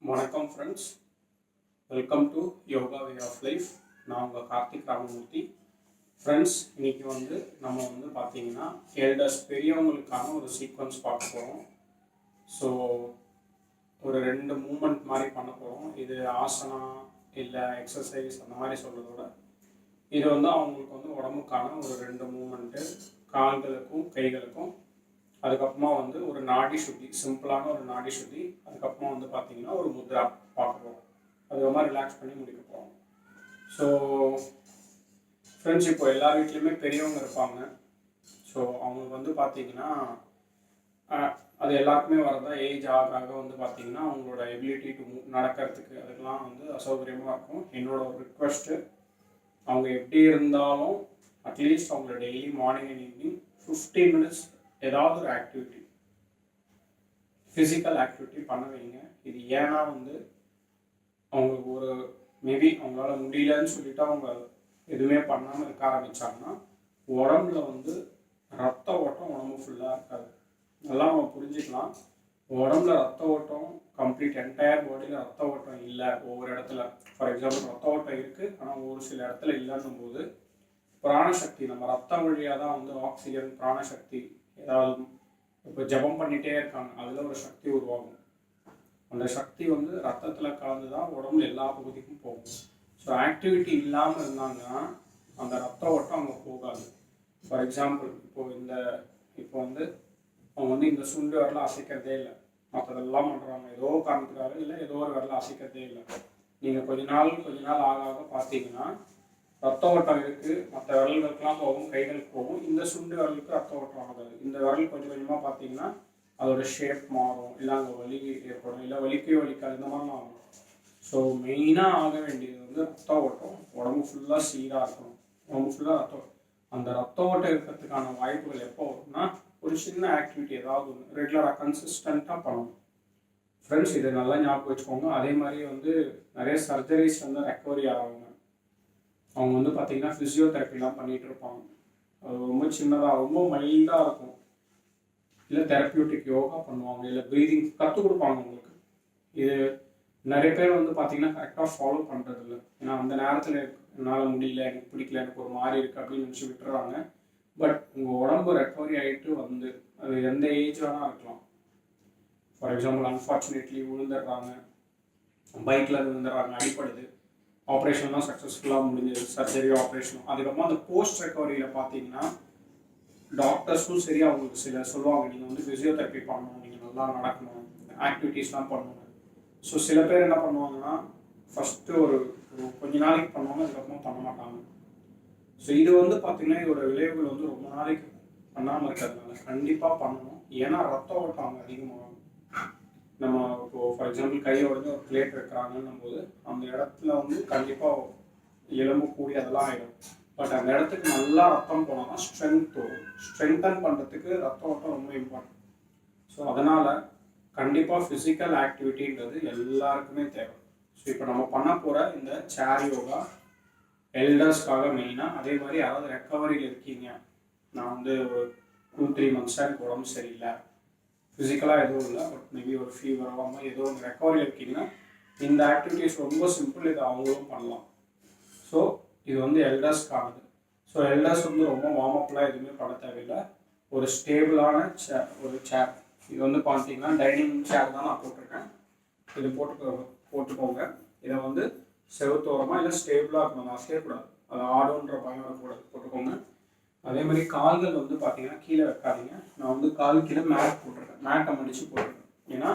வணக்கம் friends, welcome to yoga way of life. நான் உங்கள் கார்த்திக் ராமமூர்த்தி. ஃப்ரெண்ட்ஸ், இன்றைக்கி நம்ம பார்த்தீங்கன்னா எல்டர்ஸ் பெரியவங்களுக்கான ஒரு சீக்வன்ஸ் பார்க்க போகிறோம். ஸோ ஒரு 2 மூமெண்ட் மாதிரி பண்ண போகிறோம். இது ஆசனா இல்லை எக்ஸசைஸ் அந்த மாதிரி சொல்கிறதோட இது அவங்களுக்கு உடம்புக்கான ஒரு 2 மூமெண்ட்டு, கால்களுக்கும் கைகளுக்கும். அதுக்கப்புறமா ஒரு நாடி சுத்தி, சிம்பிளான ஒரு நாடி சுத்தி. அதுக்கப்புறமா பார்த்தீங்கன்னா ஒரு முத்ரா பார்க்க போகிறோம். அதுக்கப்புறமா ரிலாக்ஸ் பண்ணி முடிக்க போகிறோம். ஸோ ஃப்ரெண்ட்ஸ், இப்போ எல்லா வீட்லேயுமே பெரியவங்க இருப்பாங்க. ஸோ அவங்களுக்கு பார்த்தீங்கன்னா அது எல்லாருக்குமே வரதா ஏஜ் ஆக பார்த்தீங்கன்னா அவங்களோட எபிலிட்டி டு நடக்கிறதுக்கு அதுக்கெலாம் அசௌகரியமாக இருக்கும். என்னோட ஒரு ரிக்வெஸ்ட்டு, அவங்க எப்படி இருந்தாலும் அட்லீஸ்ட் அவங்களோட daily morning and evening 15 minutes ஏதாவது ஒரு ஆக்டிவிட்டி, ஃபிசிக்கல் ஆக்டிவிட்டி பண்ண வைங்க. இது ஏன்னா அவங்களுக்கு ஒரு மேபி அவங்களால முடியலன்னு சொல்லிட்டு அவங்க எதுவுமே பண்ணாமல் இருக்க ஆரம்பித்தாங்கன்னா உடம்புல ரத்த ஓட்டம் உடம்பு ஃபுல்லாக இருக்காது. நல்லா நம்ம புரிஞ்சுக்கலாம். உடம்புல ரத்த ஓட்டம் கம்ப்ளீட் என்டையர் பாடியில் ரத்த ஓட்டம் இல்லை. ஒவ்வொரு இடத்துல ஃபார் எக்ஸாம்பிள் ரத்த ஓட்டம் இருக்குது, ஆனால் ஒரு சில இடத்துல இல்லைன்னும் போது பிராணசக்தி, நம்ம ரத்த வழியாக தான் ஆக்சிஜன் பிராணசக்தி, ஏதாவது இப்போ ஜபம் பண்ணிகிட்டே இருக்காங்க, அதில் ஒரு சக்தி உருவாகும். அந்த சக்தி ரத்தத்தில் கலந்து தான் உடம்புல எல்லா பகுதிக்கும் போகும். ஸோ ஆக்டிவிட்டி இல்லாமல் இருந்தாங்கன்னா அந்த ரத்த ஓட்டம் அங்கே போகாது. ஃபார் எக்ஸாம்பிள் இப்போ அவங்க இந்த சுண்டு வரல அசைக்கிறதே இல்லை, மற்றதெல்லாம் பண்ணுறாங்க ஏதோ காரணத்துக்காக, இல்லை ஏதோ ஒரு வரல அசைக்கிறதே இல்லை. நீங்கள் கொஞ்ச நாள் ஆக பார்த்தீங்கன்னா ரத்த ஓட்டம் இருக்குது, மற்ற விரல்களுக்கெல்லாம் போகும், கைகளுக்கு போகும். இந்த சுண்டு விரலுக்கு ரத்த ஓட்டம் ஆகாது. இந்த விரல் கொஞ்சம் கொஞ்சமாக பார்த்தீங்கன்னா அதோட ஷேப் மாறும், இல்லை அங்கே வலி ஏற்படும், இல்லை வலிக்கவே வலிக்காது, இந்த மாதிரிலாம் ஆகும். ஸோ மெயினாக ஆக வேண்டியது ரத்த ஓட்டம் உடம்பு ஃபுல்லாக சீராக இருக்கணும். உடம்பு ஃபுல்லாக ரத்தம், அந்த ரத்த ஓட்டம் இருக்கிறதுக்கான வாய்ப்புகள் எப்போ வரும்னா ஒரு சின்ன ஆக்டிவிட்டி ஏதாவது ஒன்று ரெகுலராக கன்சிஸ்டண்ட்டாக பண்ணணும். ஃப்ரெண்ட்ஸ், இதை நல்லா ஞாபகம் வச்சுக்கோங்க. அதே மாதிரி நிறைய சர்ஜரிஸ் ரெக்கவரி ஆவாங்க. அவங்க பார்த்தீங்கன்னா ஃபிசியோதெரப்பிலாம் பண்ணிகிட்டு இருப்பாங்க. அது ரொம்ப சின்னதாக ரொம்ப மைல்டாக இருக்கும். இல்லை தெரப்பியூட்டிக் யோகா பண்ணுவாங்க, இல்லை ப்ரீதிங் கற்றுக் கொடுப்பாங்க உங்களுக்கு. இது நிறைய பேர் பார்த்தீங்கன்னா கரெக்டாக ஃபாலோ பண்ணுறது இல்லை. ஏன்னா அந்த நேரத்தில் என்னால் முடியல, எனக்கு பிடிக்கல, எனக்கு ஒரு மாதிரி இருக்குது அப்படின்னு நினச்சி விட்டுறாங்க. பட் உங்கள் உடம்பு ரெக்கவரி ஆகிட்டு அது எந்த ஏஜ் வேணால் இருக்கலாம். ஃபார் எக்ஸாம்பிள் அன்ஃபார்ச்சுனேட்லி விழுந்துடுறாங்க, பைக்கில் விழுந்துடுறாங்க, அடிப்படுது, ஆப்ரேஷன்லாம் சக்ஸஸ்ஃபுல்லாக முடிஞ்சது, சர்ஜரி ஆப்ரேஷனும். அதுக்கப்புறம் அந்த போஸ்ட் ரெக்கவரியில் பார்த்தீங்கன்னா டாக்டர்ஸும் சரி அவங்களுக்கு சில சொல்லுவாங்க, நீங்கள் ஃபிசியோதெரப்பி பண்ணணும், நீங்கள் நல்லா நடக்கணும், ஆக்டிவிட்டீஸ்லாம் பண்ணணும். ஸோ சில பேர் என்ன பண்ணுவாங்கன்னா ஃபஸ்ட்டு ஒரு கொஞ்ச நாளைக்கு பண்ணுவாங்க, அதுக்கப்புறமா பண்ண மாட்டாங்க. ஸோ இது பார்த்தீங்கன்னா இதோட விளைவுகள் ரொம்ப நாளைக்கு பண்ணாமல் இருக்கிறதுனால கண்டிப்பாக பண்ணணும். ஏன்னா ரத்த ஓட்டம் அங்கே அதிகமாகும். நம்ம இப்போது ஃபார் எக்ஸாம்பிள் கையை உடனே ஒரு பிளேட் வைக்கிறாங்கன்னும் போது அந்த இடத்துல கண்டிப்பாக எலும்பு கூடி அதெல்லாம் ஆகிடும். பட் அந்த இடத்துக்கு நல்லா ரத்தம் போனால் தான் ஸ்ட்ரென்த் வரும். ஸ்ட்ரென்தன் பண்ணுறதுக்கு ரத்த ஓட்டம் ரொம்ப இம்பார்ட்டன்ட். ஸோ அதனால் கண்டிப்பாக ஃபிசிக்கல் ஆக்டிவிட்டின்றது எல்லாருக்குமே தேவை. ஸோ இப்போ நம்ம பண்ண போகிற இந்த சேர் யோகா எல்டர்ஸ்க்காக மெயினாக. அதே மாதிரி யாராவது ரெக்கவரியில் இருக்கீங்க, நான் ஒரு 2-3 மந்த்ஸாக எனக்கு உடம்பு சரியில்லை, ஃபிசிக்கலாக எதுவும் இல்லை, பட் மேபி ஒரு ஃபீவர் ஆகாமல் ஏதோ ஒன்று ரெக்கவரி இருக்கீங்கன்னா இந்த ஆக்டிவிட்டிஸ் ரொம்ப சிம்பிள், இது அவங்களும் பண்ணலாம். ஸோ இது எல்டர்ஸ்க்கானது. ஸோ எல்டர்ஸ் ரொம்ப வார்ம் அப்லாம் எதுவுமே பண்ண தேவையில்லை. ஒரு ஸ்டேபிளான ஒரு சேர். இது பார்த்தீங்கன்னா டைனிங் சேர் தான் நான் போட்டிருக்கேன். இது போட்டுக்கோங்க. இதை செவுத்தோரமாக இல்லை ஸ்டேபிளாக இருக்கணும், அசையக்கூடாது, அது ஆடுன்ற பயம் வரக்கூடாது, போட்டுக்கோங்க. அதே மாதிரி கால்கள் பார்த்தீங்கன்னா கீழே வைக்காதீங்க. நான் கால் கீழே மேட் போட்டிருக்கேன், மேட்டை மடித்து போட்டிருக்கேன். ஏன்னா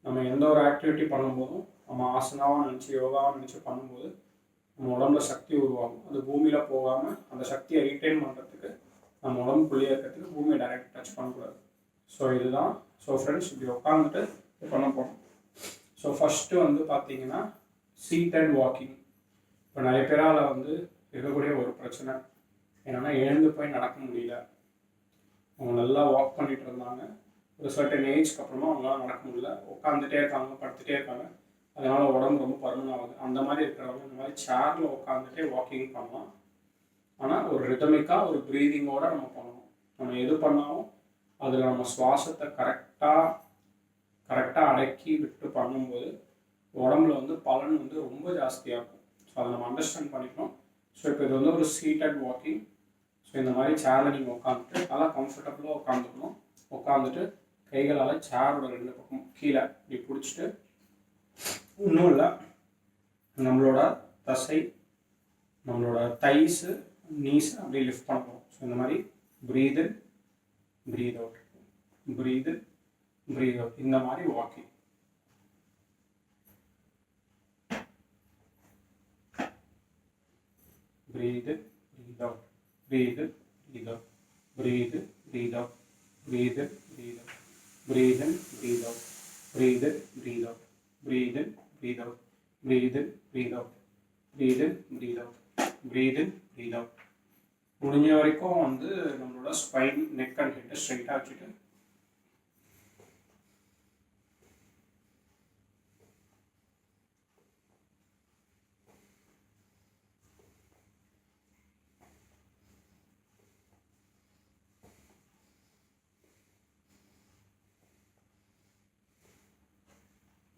நம்ம எந்த ஒரு ஆக்டிவிட்டி பண்ணும்போதும் நம்ம ஆசனாவாக நினச்சி யோகாவாக நினச்சி பண்ணும்போது நம்ம உடம்புல சக்தி உருவாகும். அது பூமியில் போகாமல் அந்த சக்தியை ரீட்டைன் பண்ணுறதுக்கு நம்ம உடம்புக்குள்ளேயே இருக்கிறதுக்கு பூமியை டைரெக்ட் டச் பண்ணக்கூடாது. ஸோ இதுதான். ஸோ ஃப்ரெண்ட்ஸ், இப்படி உட்காந்துட்டு பண்ண போகிறோம். ஸோ ஃபஸ்ட்டு பார்த்தீங்கன்னா சீட்டட் வாக்கிங். இப்போ நிறைய பேரால் இருக்கக்கூடிய ஒரு பிரச்சனை என்னென்னா எழுந்து போய் நடக்க முடியல. அவங்க நல்லா வாக் பண்ணிட்டு இருந்தாங்க, ஒரு சர்டன் ஏஜ்க்கு அப்புறமா அவங்களால நடக்க முடியல, உட்காந்துட்டே இருக்காங்க, படுத்துகிட்டே இருக்காங்க, அதனால் உடம்பு ரொம்ப பருமன் ஆகுது. அந்த மாதிரி இருக்கிறவங்க இந்த மாதிரி சேரில் உட்காந்துட்டே வாக்கிங் பண்ணலாம். ஆனால் ஒரு ரிதமிக்காக ஒரு ப்ரீதிங்கோடு நம்ம பண்ணணும். நம்ம எது பண்ணாலும் அதில் நம்ம சுவாசத்தை கரெக்டாக அடக்கி விட்டு பண்ணும்போது உடம்புல வந்து பலன் வந்து ரொம்ப ஜாஸ்தியாக இருக்கும். ஸோ அதை நம்ம அண்டர்ஸ்டாண்ட் பண்ணிக்கணும். ஸோ இப்போ இது வந்து ஒரு சீட்டட் வாக்கிங். ஸோ இந்த மாதிரி சேரில் நீங்கள் உட்காந்துட்டு நல்லா கம்ஃபர்டபுளாக உட்காந்துக்கணும். உட்காந்துட்டு கைகளால் சேரோட 2 பக்கம் கீழே இப்படி பிடிச்சிட்டு, ஒன்றும் இல்லை, நம்மளோட தசை, நம்மளோட தைஸு, நீஸ் அப்படியே லிஃப்ட் பண்ணுறோம். ஸோ இந்த மாதிரி ப்ரீத் இன், ப்ரீத் அவுட், ப்ரீத் இன், ப்ரீத் அவுட், இந்த மாதிரி walking. Breathe in, breathe out, breathe in, breathe out, breathe in, breathe out, breathe in, breathe out, breathe in, breathe out, breathe in, breathe out, breathe in, breathe out, breathe in, breathe out, breathe in, breathe out, breathe in, breathe out. முடிஞ்ச வரைக்கும் வந்து நம்மளோட spine, neck and ஹெட்டை ஸ்ட்ரைட்டாக வச்சுட்டு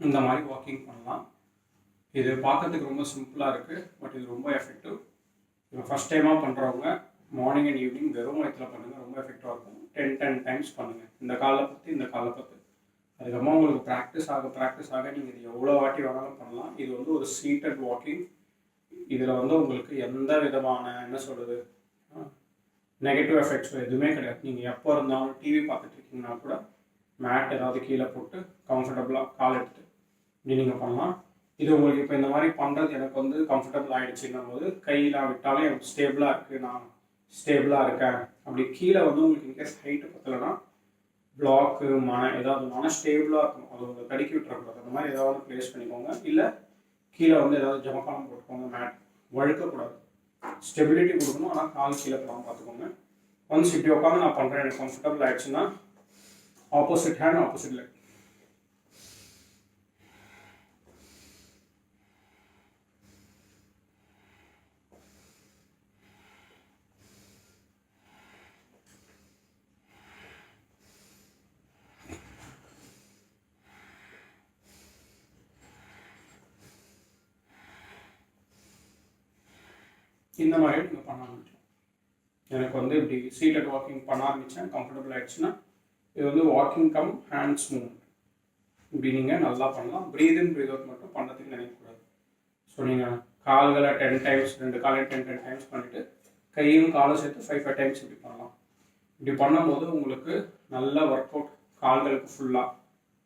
இந்த மாதிரி walking பண்ணலாம். இது பார்க்கறதுக்கு ரொம்ப சிம்பிளாக இருக்குது, பட் இது ரொம்ப எஃபெக்டிவ். இப்போ ஃபஸ்ட் டைமாக பண்ணுறவங்க மார்னிங் அண்ட் ஈவினிங் வெறும் வயிற்றில் பண்ணுங்கள், ரொம்ப எஃபெக்டிவாக இருக்கும். 10 டைம்ஸ் பண்ணுங்கள், இந்த காலை பற்றி இந்த காலை பற்றி. அதுக்கப்புறமா உங்களுக்கு ப்ராக்டிஸ் ஆக நீங்கள் இது எவ்வளோ வாட்டி வேணாலும் பண்ணலாம். இது வந்து ஒரு சீட்டட் வாக்கிங். இதில் வந்து உங்களுக்கு எந்த விதமான என்ன சொல்கிறது நெகட்டிவ் எஃபெக்ட்ஸோ எதுவுமே கிடையாது. நீங்கள் எப்போ இருந்தாலும் டிவி பார்த்துட்டு இருக்கீங்கன்னா கூட மேட் ஏதாவது கீழே போட்டு கம்ஃபர்டபுளாக கால் எடுத்து இப்படி நீங்கள் பண்ணலாம். இது உங்களுக்கு இப்போ இந்த மாதிரி பண்ணுறது எனக்கு வந்து கம்ஃபர்டபுள் ஆகிடுச்சுன்னும் போது கையில் விட்டாலும் எனக்கு ஸ்டேபிளாக இருக்குது, நான் ஸ்டேபிளாக இருக்கேன். அப்படி கீழே வந்து உங்களுக்கு இன்கேஸ் ஹைட்டு பற்றலைன்னா பிளாக்கு ஏதாவது ஸ்டேபிளாக இருக்கணும், அது உங்களுக்கு தடுக்கி விட்டுறக்கூடாது. அந்த மாதிரி ஏதாவது ப்ளேஸ் பண்ணிக்கோங்க. இல்லை கீழே வந்து ஏதாவது ஜமக்காலம் போட்டுக்கோங்க, மேட் வழுக்கக்கூடாது, ஸ்டெபிலிட்டி கொடுக்கணும். ஆனால் கால் கீழே போடாமல் பார்த்துக்கோங்க. ஒன்ஸ் இப்படி உட்காந்து நான் பண்ணுறேன், எனக்கு கம்ஃபர்டபுள் ஆகிடுச்சுன்னா ஆப்போசிட் ஹேண்ட் ஆப்போசிட் லெக். இந்த மாதிரி நீங்கள் பண்ண ஆரம்பிச்சோம். எனக்கு வந்து இப்படி சீட்டட் வாக்கிங் பண்ண ஆரம்பித்தேன், கம்ஃபர்டபுள் ஆகிடுச்சுன்னா இது வந்து வாக்கிங் கம் ஹேண்ட்ஸ் மூவ்மெண்ட். இப்படி நீங்கள் நல்லா பண்ணலாம். ப்ரீத் இன் ப்ரீத் அவுட் மட்டும் பண்ணுறதுக்கு நினைக்கக்கூடாது. ஸோ நீங்கள் கால்களை 10 டைம்ஸ், 2 காலையும் 10 டைம்ஸ் பண்ணிவிட்டு கையும் காலும் சேர்த்து 5 டைம்ஸ் இப்படி பண்ணலாம். இப்படி பண்ணும்போது உங்களுக்கு நல்ல ஒர்க் அவுட், கால்களுக்கு ஃபுல்லாக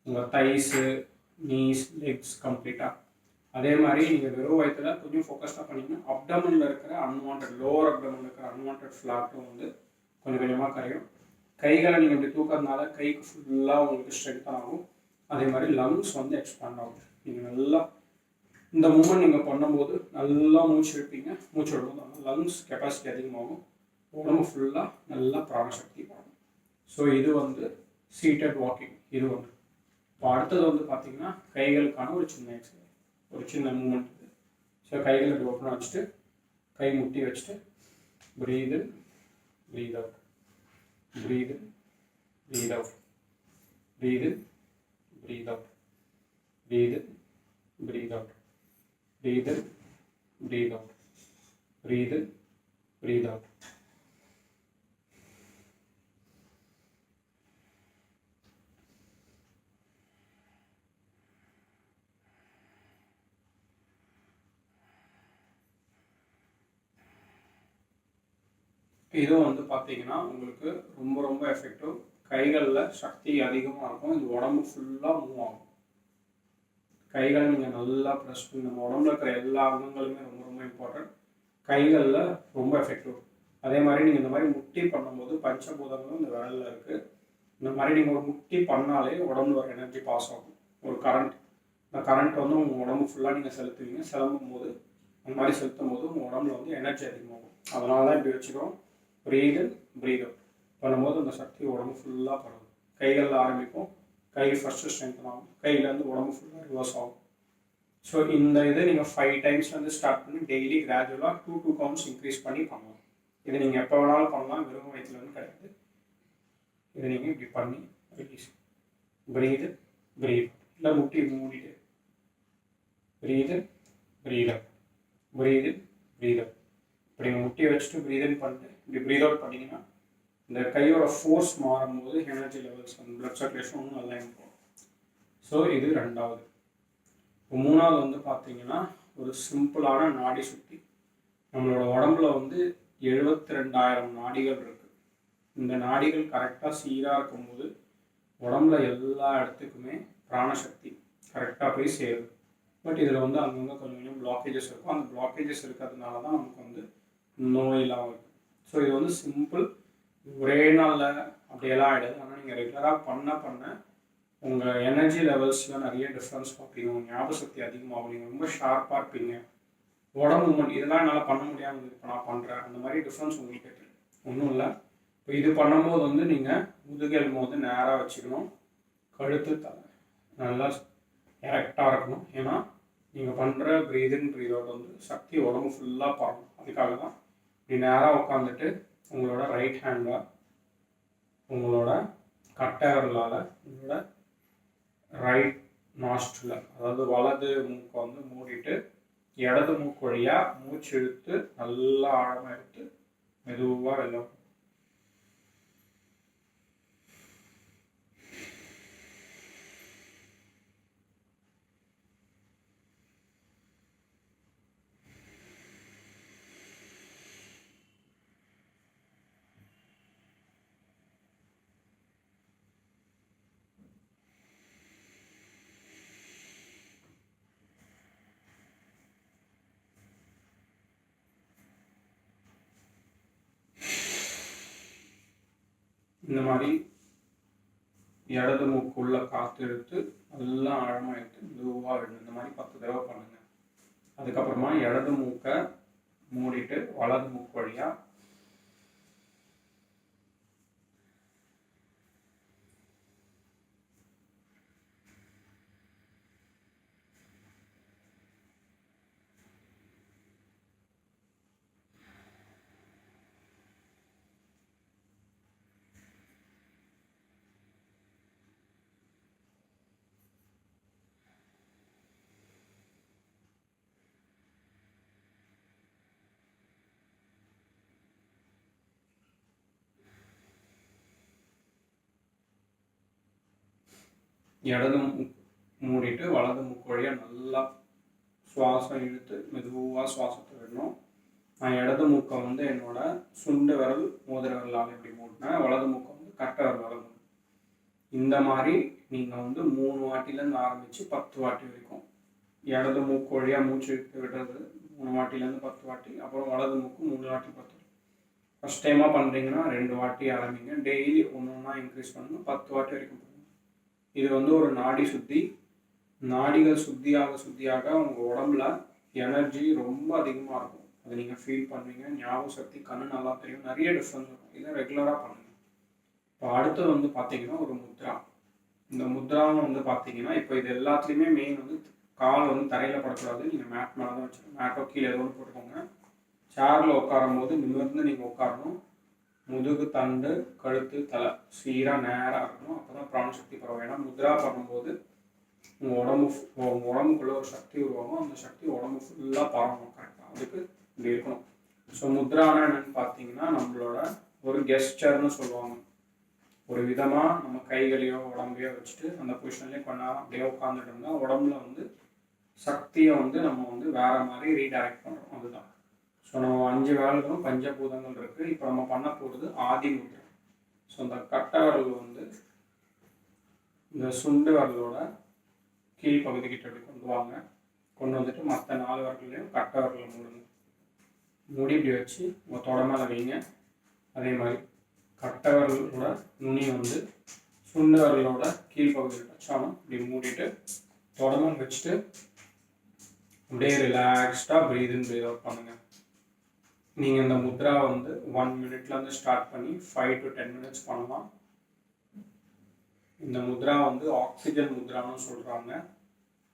உங்கள் தைஸு, நீஸ், லெக்ஸ் கம்ப்ளீட்டாக. அதே மாதிரி நீங்கள் வெறும் வயிற்றில் கொஞ்சம் ஃபோக்கஸ்டாக பண்ணிங்கன்னா அப்டமனில் இருக்கிற அன்வான்ட், லோவர் அப்டமனில் இருக்கிற அன்வான்ட் ஃப்ளாட்டும் வந்து கொஞ்சம் கொஞ்சமாக கரையும். கைகளை நீங்கள் இப்படி தூக்கிறதுனால கைக்கு ஃபுல்லாக உங்களுக்கு ஸ்ட்ரென்த்தான் ஆகும். அதே மாதிரி லங்ஸ் வந்து எக்ஸ்பேண்ட் ஆகும். நீங்கள் நல்லா இந்த மூமெண்ட் நீங்கள் பண்ணும்போது நல்லா மூச்சு எடுப்பீங்க, மூச்சு விடும்போது லங்ஸ் கெப்பாசிட்டி அதிகமாகும், உடம்பு ஃபுல்லாக நல்லா பிராணசக்தி போகும். ஸோ இது வந்து சீட்டட் வாக்கிங். இது ஒன்று. இப்போ அடுத்தது வந்து பார்த்தீங்கன்னா கைகளுக்கான ஒரு சின்ன எக்ஸசைஸ், ஒரு சின்ன மூமெண்ட் இது. ஸோ கைகளை இப்படி ஓப்பனாக வச்சுட்டு கை முட்டி வச்சுட்டு ப்ரீத் இன், ப்ரீத் அவுட், ப்ரீத் இன், ப்ரீத் அவுட், ப்ரீத் இன், ப்ரீத் அவுட், ப்ரீத் இன், ப்ரீத் அவுட், ப்ரீத் இன், ப்ரீத் அவுட், ப்ரீத் இன், ப்ரீத் அவுட். இதுவும் வந்து பார்த்தீங்கன்னா உங்களுக்கு ரொம்ப ரொம்ப எஃபெக்டிவ். கைகளில் சக்தி அதிகமாக இருக்கும். இது உடம்பு ஃபுல்லாக மூவ் ஆகும். கைகளை நீங்கள் நல்லா ப்ரெஸ் பண்ணி, நம்ம உடம்புல இருக்கிற எல்லா அங்கங்களுமே ரொம்ப ரொம்ப இம்பார்ட்டன்ட். கைகளில் ரொம்ப எஃபெக்டிவ். அதே மாதிரி நீங்கள் இந்த மாதிரி முட்டி பண்ணும்போது பஞ்சபூதங்களும் இந்த விரலில் இருக்குது. இந்த மாதிரி நீங்கள் ஒரு முட்டி பண்ணாலே உடம்புல ஒரு எனர்ஜி பாஸ் ஆகும், ஒரு கரண்ட். இந்த கரண்ட் வந்து உங்கள் உடம்பு ஃபுல்லாக நீங்கள் செலுத்துவீங்க. செலுத்தும் போது அந்த மாதிரி செலுத்தும் போது உங்கள் உடம்புல வந்து எனர்ஜி அதிகமாகும். அதனால தான் இப்படி வச்சுக்கிறோம். ப்ரீத் இன், ப்ரீத் அவுட் பண்ணும்போது அந்த சக்தி உடம்பு ஃபுல்லாக பரவும். கைகளில் ஆரம்பிக்கும், கை ஃபஸ்ட்டு ஸ்ட்ரென்த் ஆகும், கையிலேருந்து உடம்பு ஃபுல்லாக ரிவர்ஸ் ஆகும். ஸோ இந்த இது நீங்கள் 5 டைம்ஸ்லேருந்து ஸ்டார்ட் பண்ணி டெய்லி கிராஜுவலாக 2 கவுண்ட்ஸ் இன்க்ரீஸ் பண்ணி பண்ணலாம். இது நீங்கள் எப்போ வேணாலும் பண்ணலாம், வெறும் வயிற்றுலன்னு கிடையாது. இதை நீங்கள் இப்படி பண்ணி ரிலீஸ், ப்ரீத், ப்ரீத், இல்லை முட்டி மூடிட்டு breathe in, breathe out, breathe in, breathe out. இப்படி முட்டி வச்சுட்டு breathe in பண்ணிட்டு இப்படி breathe out பண்ணிங்கன்னா இந்த கையோட ஃபோர்ஸ் மாறும்போது எனர்ஜி லெவல்ஸ் வந்து பிளட் சர்க்குலேஷன் ஒன்றும் நல்லா இருக்கும். ஸோ இது ரெண்டாவது. இப்போ மூணாவது வந்து பார்த்தீங்கன்னா ஒரு சிம்பிளான நாடி சுத்தி. நம்மளோட உடம்புல வந்து 72,000 நாடிகள் இருக்குது. இந்த நாடிகள் கரெக்டாக சீராக இருக்கும்போது உடம்புல எல்லா இடத்துக்குமே பிராணசக்தி கரெக்டாக போய் சேருது. பட் இதில் வந்து அங்கங்கே கொஞ்சம் கொஞ்சம் பிளாக்கேஜஸ் இருக்கும். அந்த பிளாக்கேஜஸ் இருக்கிறதுனால தான் நமக்கு வந்து நோயெல்லாம் வருது. ஸோ இது வந்து சிம்பிள், ஒரே நாளில் அப்படியெல்லாம் ஆகிடுது. ஆனால் நீங்கள் ரெகுலராக பண்ண உங்கள் எனர்ஜி லெவல்ஸில் நிறைய டிஃப்ரென்ஸ் பார்ப்பீங்க. உங்கள் ஞாபக சக்தி அதிகமாகும், நீங்கள் ரொம்ப ஷார்ப்பாக இருப்பீங்க. உடம்பு மூமெண்ட் இதெல்லாம் என்னால் பண்ண முடியாமல் இப்போ நான் பண்ணுறேன், அந்த மாதிரி டிஃப்ரென்ஸ் உங்களுக்கு தெரியும். ஒன்றும் இல்லை. இப்போ இது பண்ணும்போது வந்து நீங்கள் முதுகெலும்பு வந்து நேராக வச்சுக்கணும், கழுத்து தலை நல்லா கரெக்டாக இருக்கணும். ஏன்னா நீங்கள் பண்ணுற ப்ரீத் இன் ப்ரீத் அவுட் வந்து சக்தி உடம்பு ஃபுல்லாக பாருங்க. அதுக்காக தான் இப்படி நேராக உட்காந்துட்டு உங்களோட ரைட் ஹேண்டில் உங்களோட கட்டையர்களால் உங்களோட ரைட் நாஸ்ட்ரில், அதாவது வலது மூக்கை வந்து மூடிட்டு இடது மூக்கு வழியாக மூச்சு இழுத்து நல்லா ஆழமாக எடுத்து மெதுவாக வெளில. இந்த மாதிரி இடது மூக்குள்ள காற்று எடுத்து நல்லா ஆழமாக எடுத்து மெதுவாக விடணும். இந்த மாதிரி 10 தடவை பண்ணுங்க. அதுக்கப்புறமா இடது மூக்கை மூடிட்டு வலது மூக்கு வழியா இடது மூடிட்டு வலது மூக்கு வழியாக நல்லா சுவாசம் இழுத்து மெதுவாக சுவாசத்தை விடணும். நான் இடது மூக்கை வந்து என்னோட சுண்டு விரல் மோதிர விரலால் இப்படி மூடினேன், வலது மூக்கை வந்து கட்டை விரலால் மூடினேன். இந்த மாதிரி நீங்கள் வந்து 3 வாட்டிலேருந்து ஆரம்பித்து 10 வாட்டி வரைக்கும் இடது மூக்கு வழியாக மூச்சு இழுத்து விடுறது 3 வாட்டிலேருந்து 10 வாட்டி, அப்புறம் வலது மூக்கு 3 வாட்டி 10 வாட்டி. ஃபஸ்ட் டைமாக பண்ணுறீங்கன்னா 2 வாட்டி ஆரம்பிங்க. டெய்லி ஒன்றா இன்க்ரீஸ் பண்ணுங்க, 10 வாட்டி வரைக்கும் பண்ணுங்க. இது வந்து ஒரு நாடி சுத்தி. நாடிகள் சுத்தியாக உங்கள் உடம்புல எனர்ஜி ரொம்ப அதிகமாக இருக்கும். அதை நீங்கள் ஃபீல் பண்ணுவீங்க. ஞாபக சக்தி, கண்ணு நல்லா தெரியும், நிறைய டிஃப்ரென்ஸ் இருக்கும். இதை ரெகுலராக பண்ணுங்க. இப்போ அடுத்தது வந்து பார்த்தீங்கன்னா ஒரு முத்ரா. இந்த முத்ராவை வந்து பார்த்தீங்கன்னா இப்போ இது எல்லாத்துலேயுமே மெயின் வந்து கால் வந்து தரையில் படக்கூடாது. நீங்கள் மேட் மேலே தான் வச்சுக்கணும். மேட்டோ கீழே ஏதோ ஒன்று போட்டுக்கோங்க. சேரில் உட்காரும் போது நிமிர்ந்து நீங்கள் உட்காரணும். முதுகு, தண்டு, கழுத்து, தலை சீராக நேராக இருக்கணும். அப்போ தான் பிராணசக்தி பரவும். ஏன்னா முத்ரா பண்ணும்போது உங்கள் உடம்புக்குள்ளே ஒரு சக்தி உருவாகும். அந்த சக்தி உடம்பு ஃபுல்லாக பரவணும் கரெக்டாக. அதுக்கு இப்படி இருக்கணும். ஸோ முத்ரானா என்னென்னு பார்த்தீங்கன்னா நம்மளோட ஒரு கெஸ்டர்னு சொல்லுவாங்க. ஒரு விதமாக நம்ம கைகளையோ உடம்பையோ வச்சுட்டு அந்த பொசிஷன்லேயே கொஞ்ச நேரம் அப்படியே உட்காந்துட்டு இருந்தால் உடம்புல வந்து சக்தியை வந்து நம்ம வந்து வேறு மாதிரி ரீடைரக்ட் பண்ணுறோம். அதுதான். ஸோ நம்ம 5 விரல்களும் பஞ்சபூதங்கள் இருக்குது. இப்போ நம்ம பண்ண போகிறது ஆதி முத்ரா. ஸோ அந்த கட்டை விரல் வந்து இந்த சுண்டு விரலோட கீழ் பகுதிக்கிட்ட அப்படி கொண்டு வாங்க. கொண்டு வந்துட்டு மற்ற 4 விரல்களையும் கட்டை விரலில் மூடுங்க. மூடி இப்படி வச்சு உங்கள் தொட மேலே வைங்க. அதே மாதிரி கட்டை விரலோட நுனி வந்து சுண்டு விரலோட கீழ் பகுதியில் வச்சாலும் இப்படி மூடிட்டு தொட மேலே வச்சுட்டு அப்படியே ரிலாக்ஸ்டாக ப்ரீத் இன் ப்ரீத் அவுட் பண்ணுங்கள். நீங்கள் இந்த முத்ரா வந்து 1 மினிட்லேருந்து ஸ்டார்ட் பண்ணி 5 to 10 மினிட்ஸ் பண்ணலாம். இந்த முத்ரா வந்து ஆக்சிஜன் முத்ரான்னு சொல்கிறாங்க.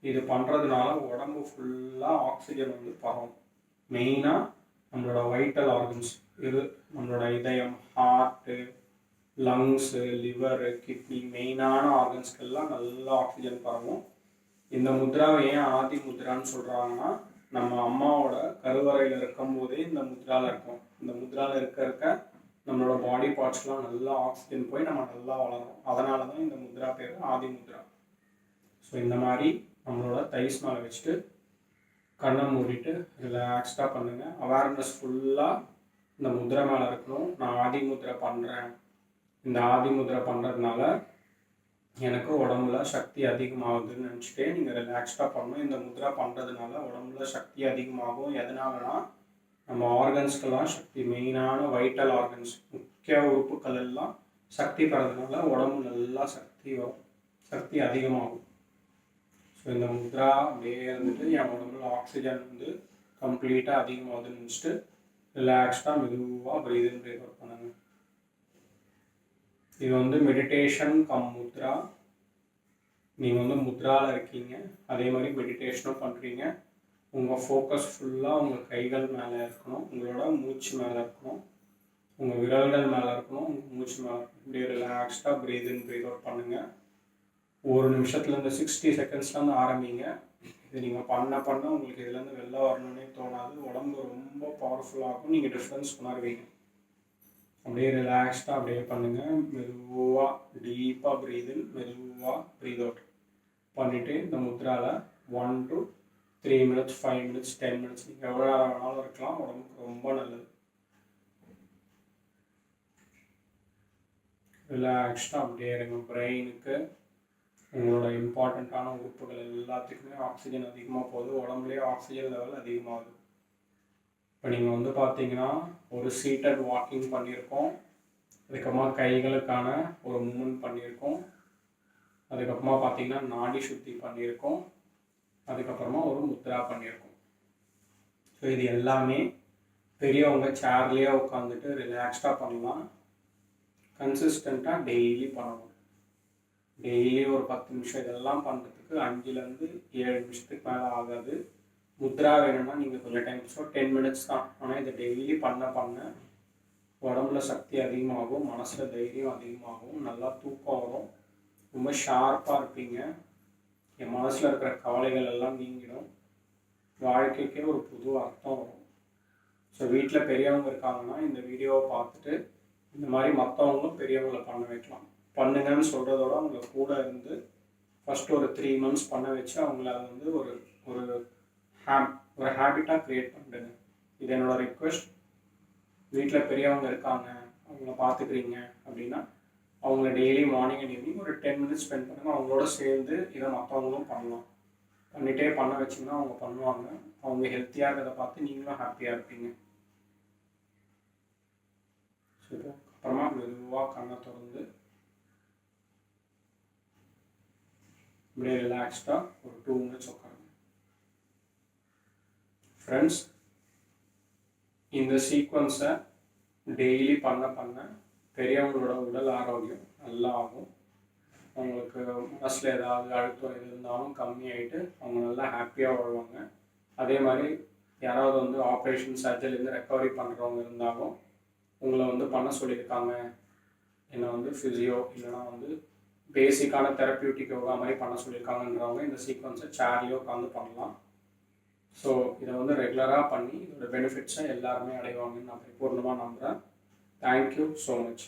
இது பண்ணுறதுனால உடம்பு ஃபுல்லாக ஆக்சிஜன் வந்து பரவும். மெயினாக நம்மளோட வைட்டல் ஆர்கன்ஸ், இது நம்மளோட இதயம், ஹார்ட்டு, லங்ஸு, லிவரு, கிட்னி, மெயினான ஆர்கன்ஸ்க்கெல்லாம் நல்லா ஆக்சிஜன் பரவும். இந்த முத்ராவை ஏன் ஆதி முத்ரான்னு சொல்கிறாங்கன்னா, நம்ம அம்மாவோட கருவறையில் இருக்கும் போதே இந்த முத்ராவில் இருக்கும். இந்த முத்ராவில் இருக்க நம்மளோட பாடி பார்ட்ஸ்லாம் நல்லா ஆக்சிஜன் போய் நம்ம நல்லா வளரும். அதனால தான் இந்த முத்ரா பேர் ஆதி முத்ரா. ஸோ இந்த மாதிரி நம்மளோட தைஸ் மேலே வச்சுட்டு கண்ணை மூடிட்டு ரிலாக்ஸ்டாக பண்ணுங்கள். அவேர்னஸ் ஃபுல்லாக இந்த முத்ரை மேலே இருக்கணும். நான் ஆதி முத்ரை பண்ணுறேன், இந்த ஆதி முத்ரை பண்ணுறதுனால எனக்கு உடம்புல சக்தி அதிகமாகுதுன்னு நினச்சிட்டே நீங்கள் ரிலாக்ஸ்டாக பண்ணணும். இந்த முத்ரா பண்ணுறதுனால உடம்புல சக்தி அதிகமாகும். எதனாலனா நம்ம ஆர்கன்ஸ்க்கெல்லாம் சக்தி, மெயினான வைட்டல் ஆர்கன்ஸ், முக்கிய உறுப்புகள் எல்லாம் சக்தி பெறதுனால உடம்பு நல்லா சக்தி வரும், சக்தி அதிகமாகும். ஸோ இந்த முத்ரா அப்படியே இருந்துட்டு என் உடம்புல ஆக்சிஜன் வந்து கம்ப்ளீட்டாக அதிகமாகுதுன்னு நினச்சிட்டு ரிலாக்ஸ்டாக மெதுவாக ப்ரீத் ஒர்க் பண்ணுங்க. இது வந்து மெடிடேஷன் கம் முத்ரா. நீங்கள் வந்து முத்ராவில் இருக்கீங்க, அதே மாதிரி மெடிடேஷனும் பண்ணுறீங்க. உங்கள் ஃபோக்கஸ் ஃபுல்லாக உங்கள் கைகள் மேலே இருக்கணும், உங்களோட மூச்சு மேலே இருக்கணும், உங்கள் விரல்கள் மேலே இருக்கணும், உங்கள் மூச்சு மேலே. இப்படியே ரிலாக்ஸ்டாக ப்ரீத் அவுட் பண்ணுங்கள். ஒரு நிமிஷத்துலேருந்து 60 செகண்ட்ஸ்லேருந்து ஆரம்பிங்க. இது நீங்கள் பண்ண உங்களுக்கு இதுலேருந்து வெளில வரணுன்னே தோணாது. உடம்பு ரொம்ப பவர்ஃபுல்லாகும், நீங்கள் டிஃப்ரென்ஸ் உணர்வீங்க. அப்படியே ரிலாக்ஸ்டாக அப்படியே பண்ணுங்கள். மெதுவாக டீப்பாக ப்ரீத் இன், மெதுவாக ப்ரீத் அவுட் பண்ணிவிட்டு இந்த முத்ராவில் 1 to 3 minutes, 5 minutes, 10 minutes நீங்கள் எவ்வளோ நேரம் வேணாலும் இருக்கலாம். உடம்புக்கு ரொம்ப நல்லது. ரிலாக்ஸ்டாக அப்படியே இருங்க. பிரெயினுக்கு, உங்களோட இம்பார்ட்டண்ட்டான உறுப்புகள் எல்லாத்துக்குமே ஆக்சிஜன் அதிகமாக போகுது. உடம்புலேயே ஆக்சிஜன் லெவல் அதிகமாகுது. இப்போ நீங்கள் வந்து பார்த்தீங்கன்னா ஒரு சீட்டட் வாக்கிங் பண்ணியிருக்கோம், அதுக்கப்புறமா கைகளுக்கான ஒரு மூமெண்ட் பண்ணியிருக்கோம், அதுக்கப்புறமா பார்த்தீங்கன்னா நாடி சுத்தி பண்ணியிருக்கோம், அதுக்கப்புறமா ஒரு முத்ரா பண்ணியிருக்கோம். ஸோ இது எல்லாமே பெரியவங்க சேர்லேயே உட்காந்துட்டு ரிலாக்ஸ்டாக பண்ணலாம். கன்சிஸ்டண்ட்டாக டெய்லி பண்ணணும். டெய்லி ஒரு 10 நிமிஷம். இதெல்லாம் பண்ணுறதுக்கு 5லேருந்து 7 நிமிஷத்துக்கு மேலே ஆகாது. முத்ரா வேணும்னா நீங்கள் கொஞ்சம் டைம் 10 minutes தான். ஆனால் இதை டெய்லி பண்ண உடம்புல சக்தி அதிகமாகும், மனசில் தைரியம் அதிகமாகும், நல்லா தூக்கம் வரும், ரொம்ப ஷார்ப்பாக இருப்பீங்க. என் மனசில் இருக்கிற கவலைகள் எல்லாம் நீங்கிடும், வாழ்க்கைக்கே ஒரு புது அர்த்தம் வரும். ஸோ வீட்டில் பெரியவங்க இருக்காங்கன்னா இந்த வீடியோவை பார்த்துட்டு இந்த மாதிரி மற்றவங்களும் பெரியவங்களை பண்ண வைக்கலாம். பண்ணுங்கன்னு சொல்கிறதோட அவங்கள கூட இருந்து ஃபஸ்ட்டு ஒரு 3 months பண்ண வச்சு அவங்கள வந்து ஒரு ஹேபிட்டாக க்ரியேட் பண்ணிடுங்க. இது என்னோட ரிக்வெஸ்ட். வீட்டில் பெரியவங்க இருக்காங்க, அவங்கள பார்த்துக்கிறீங்க அப்படின்னா அவங்கள டெய்லி மார்னிங் அண்ட் ஈவினிங் ஒரு 10 minutes ஸ்பெண்ட் பண்ணுங்கள். அவங்களோட சேர்ந்து இதை மற்றவங்களும் பண்ணலாம். பண்ணிகிட்டே பண்ண வச்சிங்கன்னா அவங்க பண்ணுவாங்க. அவங்க ஹெல்த்தியாக இருக்கிறத பார்த்து நீங்களும் ஹாப்பியாக இருப்பீங்க. ஸோ அப்புறமா மெதுவாக கண்ணை திறந்து அப்படியே ரிலாக்ஸ்டாக ஒரு 2 minutes உட்காருங்க. ஃப்ரெண்ட்ஸ், இந்த சீக்வன்ஸை டெய்லி பண்ண பெரியவங்களோட உடல் ஆரோக்கியம் நல்லா ஆகும். அவங்களுக்கு மனசில் ஏதாவது அழுத்தம் எது இருந்தாலும் கம்மியாயிட்டு அவங்க நல்லா ஹாப்பியாக வாழ்வாங்க. அதே மாதிரி யாராவது வந்து ஆப்ரேஷன் சர்ஜரிலேருந்து ரெக்கவரி பண்ணுறவங்க இருந்தாலும் உங்களை வந்து பண்ண சொல்லியிருக்காங்க, என்னை வந்து ஃபிசியோ இல்லைனா வந்து பேசிக்கான தெரப்பியூட்டிக் யோகா மாதிரி பண்ண சொல்லியிருக்காங்கன்றவங்க இந்த சீக்வன்ஸை சேர்லேயோ உட்காந்து பண்ணலாம். ஸோ இதை வந்து ரெகுலராக பண்ணி இதோட பெனிஃபிட்ஸை எல்லாருமே அடைவாங்கன்னு நான் பூர்ணமாக நம்புகிறேன். Thank you so much.